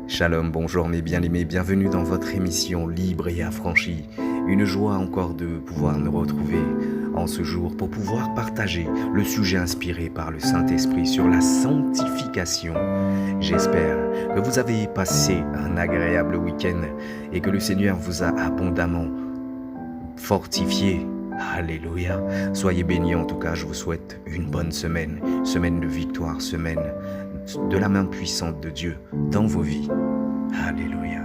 Shalom, bonjour mes bien-aimés, bienvenue dans votre émission Libre et Affranchie. Une joie encore de pouvoir nous retrouver en ce jour pour pouvoir partager le sujet inspiré par le Saint-Esprit sur la sanctification. J'espère que vous avez passé un agréable week-end et que le Seigneur vous a abondamment fortifié. Alléluia. Soyez bénis, en tout cas, je vous souhaite une bonne semaine, semaine de victoire, semaine de la main puissante de Dieu dans vos vies. Alléluia.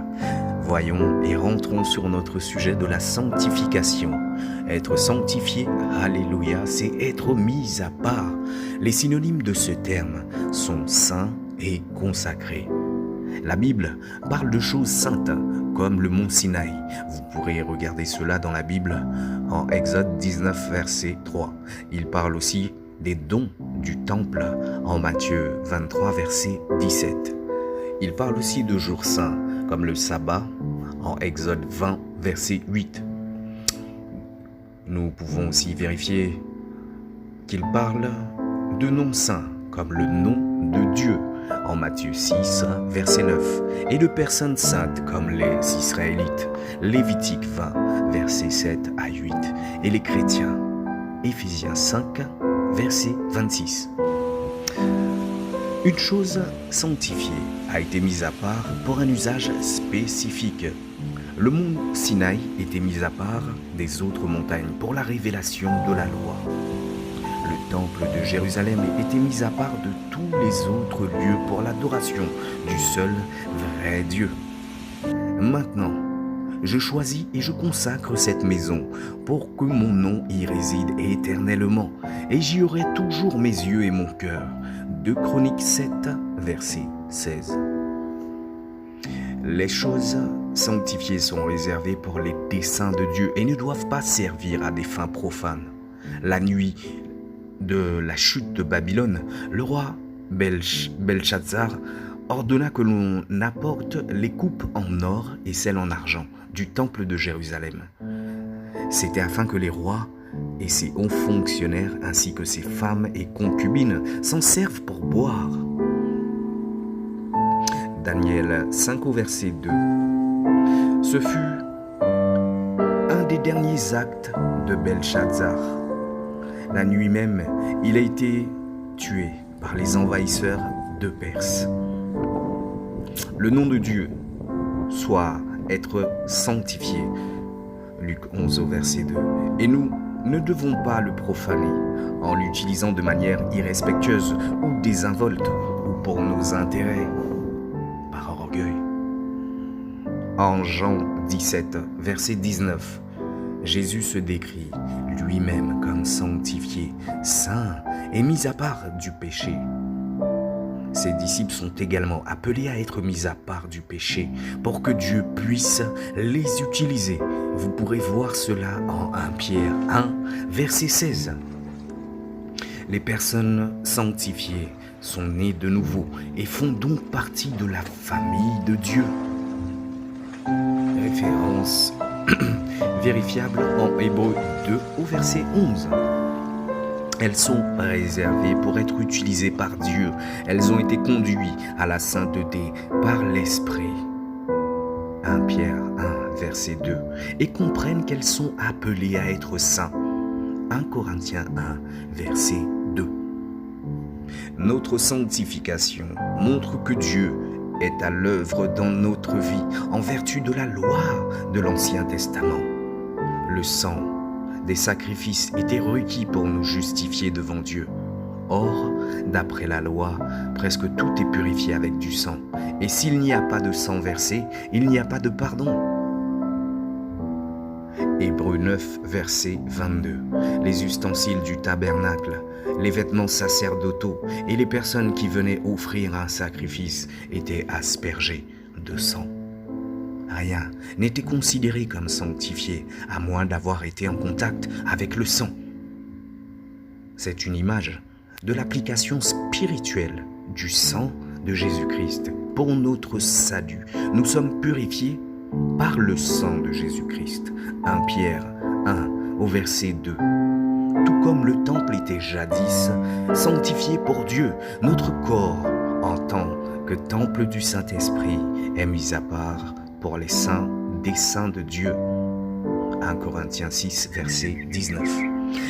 Voyons et rentrons sur notre sujet de la sanctification. Être sanctifié, alléluia, c'est être mis à part. Les synonymes de ce terme sont saint et consacré. La Bible parle de choses saintes, comme le mont Sinaï. Vous pourrez regarder cela dans la Bible, en Exode 19, verset 3. Il parle aussi des dons du temple, en Matthieu 23, verset 17. Il parle aussi de jours saints, comme le sabbat, en Exode 20, verset 8. Nous pouvons aussi vérifier qu'il parle de noms saints, comme le nom de Dieu, en Matthieu 6, verset 9, et de personnes saintes comme les Israélites, Lévitique 20, verset 7 à 8, et les chrétiens, Éphésiens 5, verset 26. Une chose sanctifiée a été mise à part pour un usage spécifique. Le mont Sinaï était mis à part des autres montagnes pour la révélation de la loi. Le temple de Jérusalem était mis à part de tous les autres lieux pour l'adoration du seul vrai Dieu. Maintenant, je choisis et je consacre cette maison pour que mon nom y réside éternellement, et j'y aurai toujours mes yeux et mon cœur. 2 Chroniques 7, verset 16. Les choses sanctifiées sont réservées pour les desseins de Dieu et ne doivent pas servir à des fins profanes. La nuit de la chute de Babylone, le roi Belshazzar ordonna que l'on apporte les coupes en or et celles en argent du temple de Jérusalem. C'était afin que les rois et ses hauts fonctionnaires ainsi que ses femmes et concubines s'en servent pour boire. Daniel 5 au verset 2. Ce fut un des derniers actes de Belshazzar. La nuit même, il a été tué par les envahisseurs de Perse. Le nom de Dieu soit être sanctifié. Luc 11 au verset 2. Et nous ne devons pas le profaner en l'utilisant de manière irrespectueuse ou désinvolte ou pour nos intérêts, par orgueil. En Jean 17, verset 19, Jésus se décrit lui-même comme sanctifié, saint et mis à part du péché. Ses disciples sont également appelés à être mis à part du péché pour que Dieu puisse les utiliser. Vous pourrez voir cela en 1 Pierre 1, verset 16. Les personnes sanctifiées sont nées de nouveau et font donc partie de la famille de Dieu. Référence vérifiable en Hébreux 2 au verset 11. Elles sont réservées pour être utilisées par Dieu. Elles ont été conduites à la sainteté par l'Esprit. 1 Pierre 1, verset 2. Et comprennent qu'elles sont appelées à être saints. 1 Corinthiens 1, verset 2. Notre sanctification montre que Dieu est à l'œuvre dans notre vie en vertu de la loi de l'Ancien Testament. Le sang des sacrifices étaient requis pour nous justifier devant Dieu. Or, d'après la loi, presque tout est purifié avec du sang. Et s'il n'y a pas de sang versé, il n'y a pas de pardon. Hébreux 9, verset 22. Les ustensiles du tabernacle, les vêtements sacerdotaux et les personnes qui venaient offrir un sacrifice étaient aspergés de sang. Rien n'était considéré comme sanctifié, à moins d'avoir été en contact avec le sang. C'est une image de l'application spirituelle du sang de Jésus-Christ pour notre salut. Nous sommes purifiés par le sang de Jésus-Christ. 1 Pierre 1 au verset 2. Tout comme le temple était jadis sanctifié pour Dieu, notre corps en tant que temple du Saint-Esprit est mis à part pour les saints des saints de Dieu. 1 Corinthiens 6, verset 19.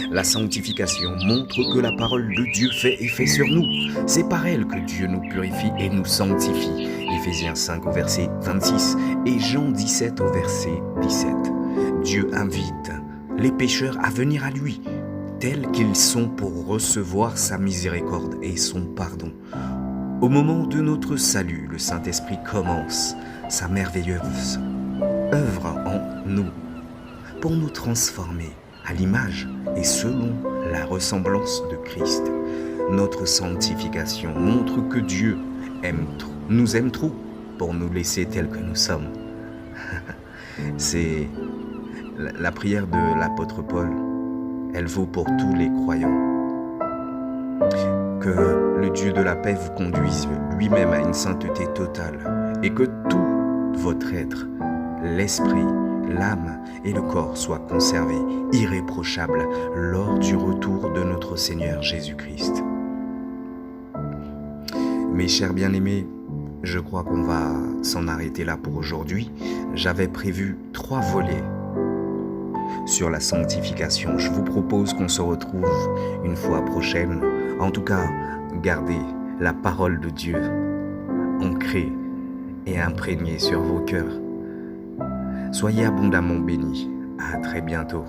La sanctification montre que la parole de Dieu fait effet sur nous. C'est par elle que Dieu nous purifie et nous sanctifie. Éphésiens 5 au verset 26 et Jean 17 au verset 17. Dieu invite les pécheurs à venir à lui, tels qu'ils sont pour recevoir sa miséricorde et son pardon. Au moment de notre salut, le Saint-Esprit commence sa merveilleuse œuvre en nous pour nous transformer à l'image et selon la ressemblance de Christ. Notre sanctification montre que Dieu nous aime trop pour nous laisser tels que nous sommes. C'est la prière de l'apôtre Paul. Elle vaut pour tous les croyants. Que le Dieu de la paix vous conduise lui-même à une sainteté totale et que tout votre être, l'esprit, l'âme et le corps soient conservés irréprochables lors du retour de notre Seigneur Jésus-Christ. Mes chers bien-aimés, je crois qu'on va s'en arrêter là pour aujourd'hui. J'avais prévu 3 volets sur la sanctification. Je vous propose qu'on se retrouve une fois prochaine. En tout cas, gardez la parole de Dieu ancrée et imprégnée sur vos cœurs. Soyez abondamment bénis. À très bientôt.